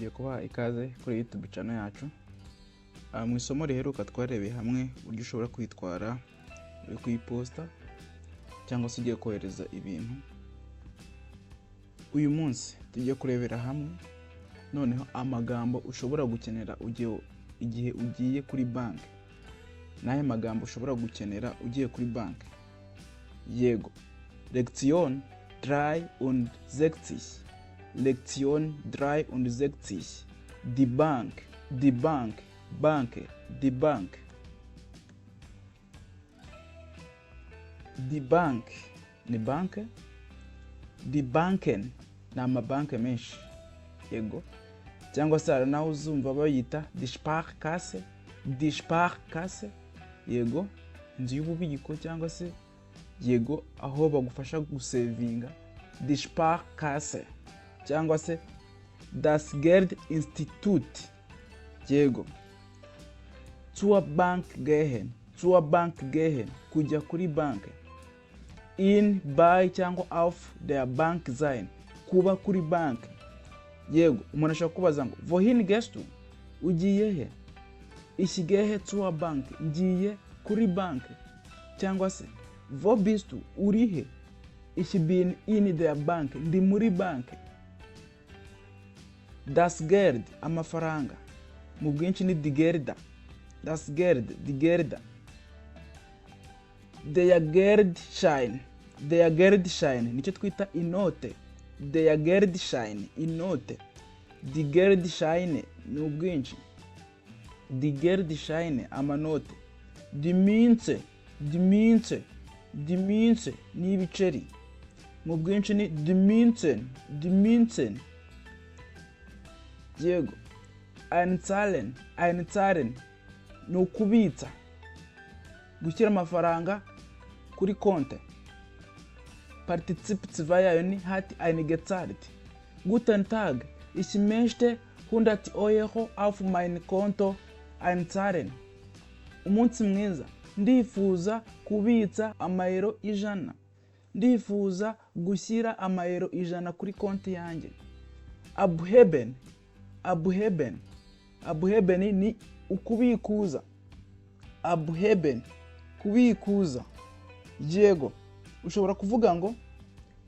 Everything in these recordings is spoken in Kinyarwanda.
nongeye kubaha ikaze kuri YouTube channel yacu. Mu isomo riheruka twarebeye hamwe uburyo ushobora kwitwara uri ku iposta cyangwa se ugiye kohereza ibintu. Uyu munsi tugiye kurebera hamwe noneho amagambo ushobora gukenera igihe ugiye kuri banki. Naye magambo ushobora gukenera ugiye kuri banki. Yego. Lektion 3 und 60. Lektion 3 und 60. Die Bank, die Bank, Banke, die Bank. Die Bank ni banke. Die Banken ni amabanke menshi. Yego. Cyangwa se naho uzumva bayita die Sparkasse, die Sparkasse. Yego. Inzu y'ububiko cyangwa se yego aho bagufasha gusevinga, die Sparkasse cyangwa se das Geld Institut. Yego. Zur Bank gehen, kujya kuri banki. In, bei cyangwa auf der Bank sein, kuba kuri banki. Yego, umuntu ashaka kubaza ngo wohin gehst du? Ugiye he? Ich gehe zur Bank, ngiye kuri banki. Cyangwa se wo bist du? Uri he? Ich bin in der Bank, ndi muri banki. Das Geld, amafaranga. Mu bwinshi ni die Gelder. Das Geld, die Gelder. Der Geldschein, nicyo twita inote. Der Geldschein, inote. Die Geldscheine ni ubwinshi. Die Geldscheine, amanote. Die Münze ni ibiceri. Mu bwinshi ni die Münzen. Yego. Einzahlen ni ukubitsa. Gushyira amafaranga kuri konti. Partizip 2 yayo ni hat eingezahlt. Guten Tag, ich möchte 100 Euro auf mein Konto einzahlen. Umunsi mwiza, ndifuza kubitsa amayero 100. Ndifuza gushyira amayero 100 kuri konti yanjye. Abheben ni ukubikuza. Abheben, kubikuza. Yego. Ushobora kuvuga ngo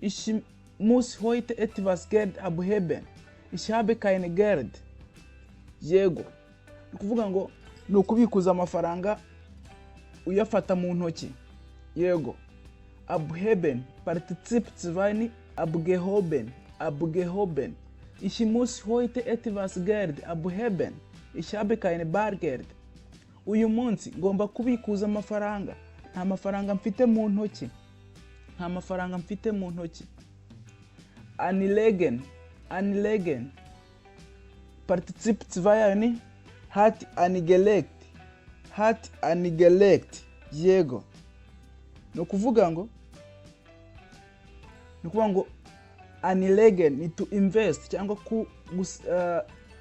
ich muss heute etwas Geld abheben. Ich habe kein Geld. Yego. Kuvuga ngo ni ukubikuza amafaranga uyafata mu ntoki. Yego. Abheben, Partizip 2 ni abgehoben. Ich muss heute etwas Geld abheben. Ich habe kein Bargeld. Uyu munsi ngomba kubikuza amafaranga. Nta mafaranga mfite mu ntoki. Anlegen. Partizip 2 yayo ni hat angelegt. Yego. No kuvuga ngo anlegen ni to invest cyangwa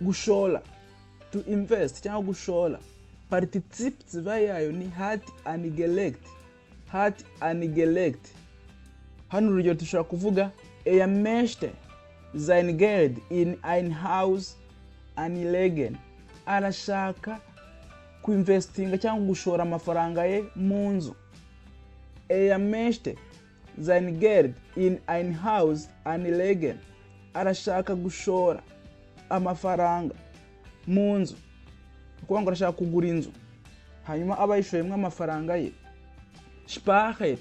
gushora. To invest cyangwa gushora. Partizip 2 yayo ni hat angelegt. Hano urugero tushobora kuvuga er möchte sein Geld in ein Haus anlegen. Arashaka kuinvestinga cyangwa gushora amafaranga ye mu nzu. Er möchte sein Geld in ein Haus anlegen. Arashaka gushora amafaranga mu nzu. Kuko ngo arashaka kugura inzu. Hanyuma abayishoyemwe amafaranga ye. Sparen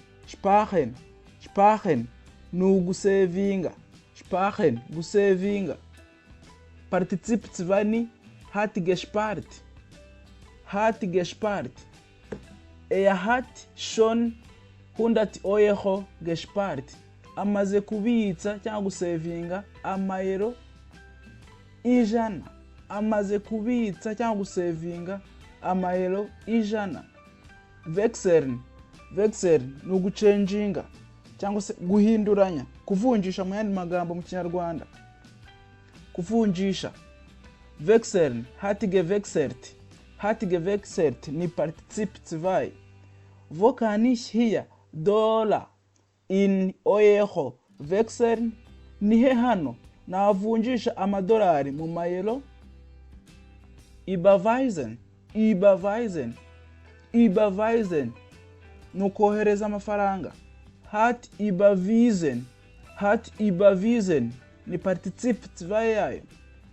ni ugusevinga. Gusevinga. Partizip 2 ni hat gespart. Er hat schon 100 Euro gespart. Amaze kubitsa cyangwa gusevinga amayero 100. Amaze kubitsa cyangwa gusevinga amayero 100. Wechseln ni ugucenjinga cyangwa se guhinduranya, kuvunjisha mu yandi magambo mu Kinyarwanda. Kuvunjisha. Wechseln, hat gewechselt ni Partizip 2. Wo kann ich hier Dollar in Euro wechseln? Nihe hano navunjisha amadolari mu mayero, überweisen, überweisen, überweisen, nukohereza amafaranga. Hat überwiesen, hat überwiesen, ni Partizip 2 yayo,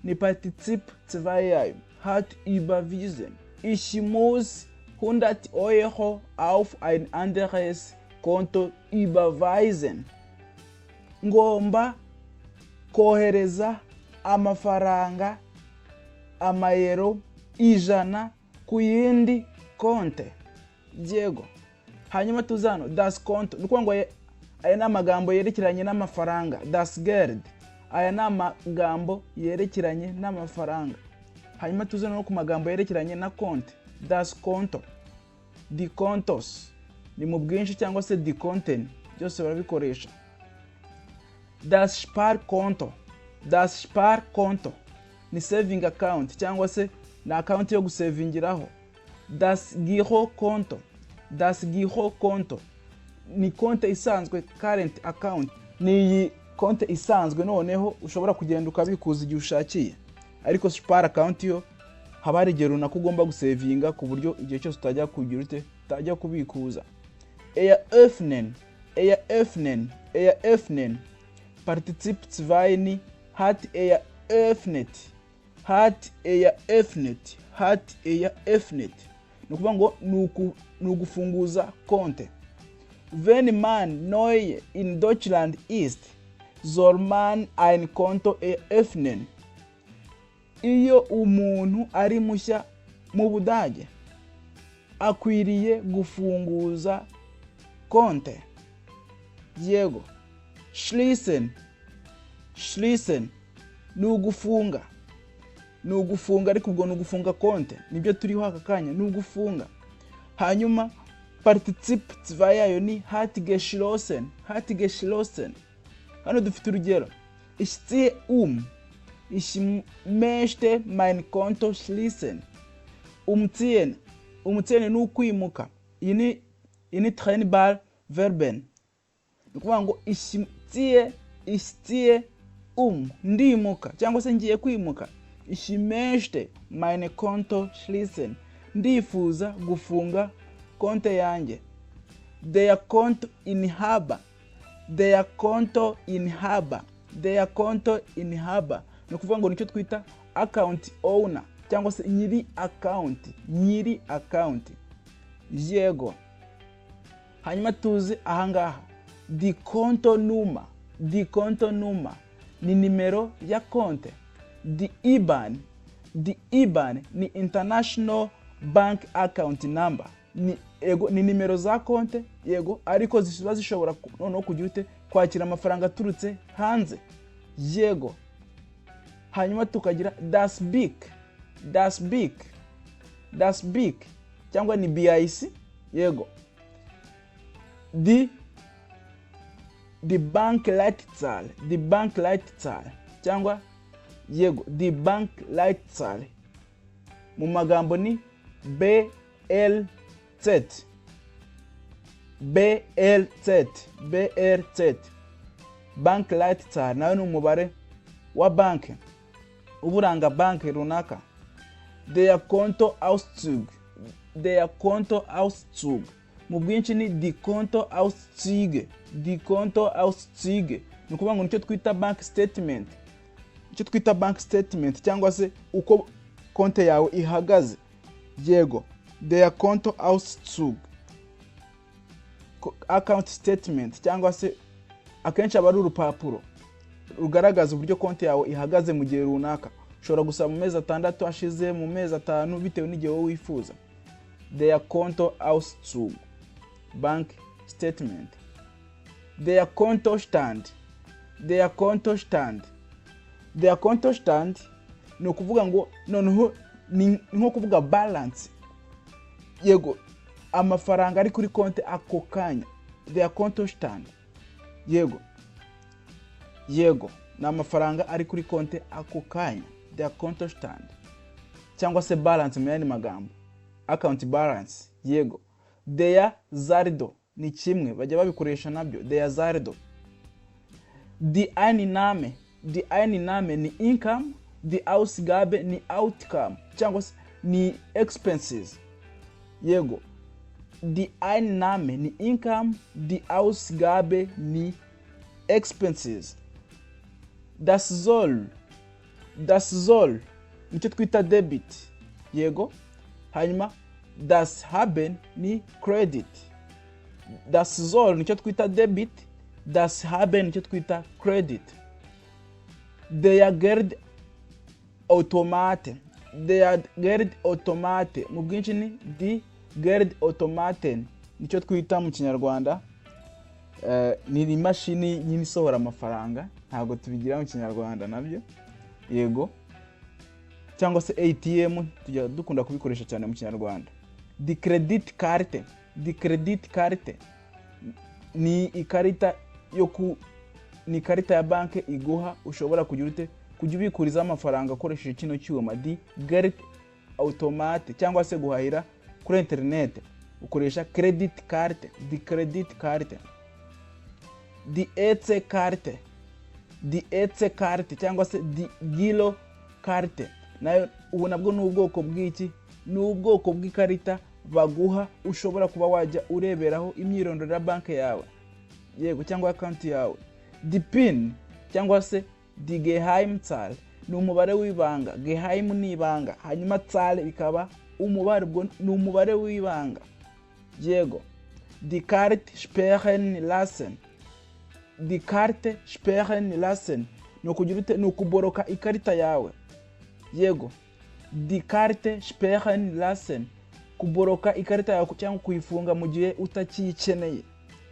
ni Partizip 2 yayo, hat überwiesen. Ich muss 100 Euro auf ein anderes Konto überweisen. Ngomba kohereza amafaranga amayero 100 ku yindi konte. Diego. Hanyuma tuzano das konto. Nuko ngo aya n'amagambo yerekeranye n'amafaranga. Das Geld. Aya n'amagambo yerekeranye n'amafaranga. Hanyuma tuzano no ku magambo yerekeranye na konti. Das konto. Die kontos. Ni mu bwinshi cyangwa se die konten. Byose barabikoresha. Das Sparkonto. Das Sparkonto ni saving account cyangwa se na account yo gusavingiraho. Das Girokonto. Das Girokonto ni konte isanzwe, current account. Ni konte isanzwe noneho ushobora kugenda ukabikuza igihe ushakiye. Ariko spar account yo haba hari igihe runaka ugomba gusavinga ku buryo igihe cyose utajya kugira ute utajya kubikuza. Eröffnen, eröffnen, eröffnen. Partizip 2 ni hat eröffnet, hat eröffnet, hat eröffnet. Nukuvuga ngo nugufunguza konte. Wenn man neu in Deutschland ist, soll man ein Konto eröffnen. Iyo umuntu ari mushya mu Budage, akwiriye gufunguza konte. Diego. Schließen, schließen, nugufunga. Nugufunga ariko ubwo nugufunga konte. Nibyo turiho aka kanya, nugufunga. Hanyuma Partizip 2 yayo ni hat geschlossen, hat geschlossen. Hano dufite urugero. Ich ziehe ich möchte mein Konto schließen. Umziehen, umziehen ni ukwimuka. Iyi ni trennbare Verben. Nukuvuga ngo ich ziehe ndimuka cyangwa se ngiye kwimuka. Ich möchte meine Konto schließen. Ndifuza gufunga konte yanjye. Der Kontoinhaber, der Kontoinhaber, der Kontoinhaber. Nukuvuga ngo nicyo twita account owner cyangwa se nyiri account. Yego. Hanyuma tuzi ahangaha die Kontonummer, die Kontonummer ni nimero ya konte. Die IBAN ni International Bank Account Number. Ni nimero za konte, yego, ariko ziba zishobora noneho kugira ute kwakira amafaranga aturutse hanze. Yego. Hanyuma tukagira das BIC cyangwa ni BIC, yego. Die Bankleitzahl, cyangwa yego, die Bankleitzahl mu magambo ni BLZ. Bankleitzahl nayo ni umubare wa banki uburanga banki runaka. Der Kontoauszug mu bwinshi ni die Kontoauszüge. Ni ukuvuga ngo nicyo twita bank statement, cyangwa se uko konte yawe ihagaze. Yego. Der Kontoauszug, account statement, cyangwa se akenshi aba ari urupapuro rugaragaza uburyo konte yawe ihagaze mu gihe runaka. Ushobora gusaba mu mezi 6 ashize, mu mezi 5 bitewe n'igihe wowe wifuza. Der Kontoauszug, bank statement. Der Kontostand ni ukuvuga ngo noneho ni nko kuvuga balance. Yego, amafaranga ari kuri konte ako kanya. Der Kontostand. Yego, na amafaranga ari kuri konte ako kanya. Der Kontostand. Cyangwa se balance mu yandi magambo. Account balance. Yego. Der Saldo ni kimwe bajya babikoresha nabyo. Der Saldo. Die die Einnahme ni income, die Ausgabe ni outcome, cyangwa se ni expenses. Yego, die Einnahme ni income, die Ausgabe ni expenses. Das soll nicyo twita debit. Yego, hanyuma das haben ni credit. Das soll nicyo twita debit, das haben nicyo twita credit. Der Geldautomate mu bwinshi ni die Geldautomaten, nicyo twita mu Kinyarwanda ni imashini nyine isohora amafaranga, ntabwo tubigira mu Kinyarwanda nabyo. Yego, cyangwa se ATM tujya dukunda kubikoresha cyane mu Kinyarwanda. Die Kreditkarte ni ikarita ni ikarita ya banki iguha ushobora kujya ubikuriza amafaranga ukoresheje kino cyuma. Die Geldautomate, cyangwa se guhahira kuri internet ukoresha Kreditkarte. Die Kreditkarte. Die EC-Karte cyangwa se die Girokarte, nayo ubu nabwo ni ubwoko bw'iki, ni ubwoko bw'ikarita baguha ushobora kuba wajya ureberaho imyirondoro ya banki yawe. Yego, cyangwa account yawe. Die PIN cyangwa se die Geheimzahl ni umubare w'ibanga. Geheim ni ibanga, hanyuma Zahl bikaba umubare, ubwo ni umubare w'ibanga. Yego, die Karte sperren lassen. Die Karte sperren lassen ni ukugira ute, ni ukuboroka ikarita yawe. Yego, die Karte sperren lassen, kuboroka ikarita yawe cyangwa kuyifunga mu gihe utakiyikeneye.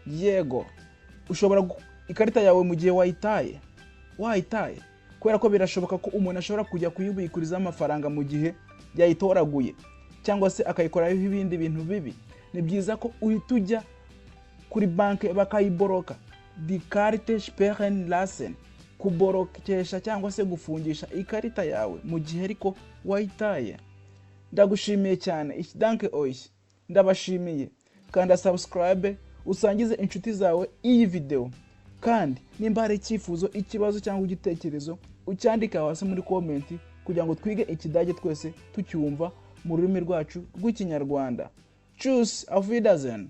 Yego, ushobora ikarita yawe mu gihe wayitaye, kubera ko birashoboka ko umuntu ashobora kujya kuyibikuriza amafaranga mu gihe yayitoraguye cyangwa se akayikoraho ibindi bintu bibi. Ni byiza ko uhita ujya kuri banki bakayiboroka. Die Karte sperren lassen, kuborokesha cyangwa se gufungisha ikarita yawe mu gihe ariko wayitaye. Ndagushimiye cyane. Ich danke euch. Ndabashimiye. Kanda subscribe, usangize inshuti zawe iyi video. Kandi nimba hari icyifuzo, ikibazo cyangwa igitekerezo, ucyandika hasi muri comment kugira ngo twige Ikidage twese tucyumva mu rurimi rwacu rw'Ikinyarwanda. Tschüss, auf Wiedersehen.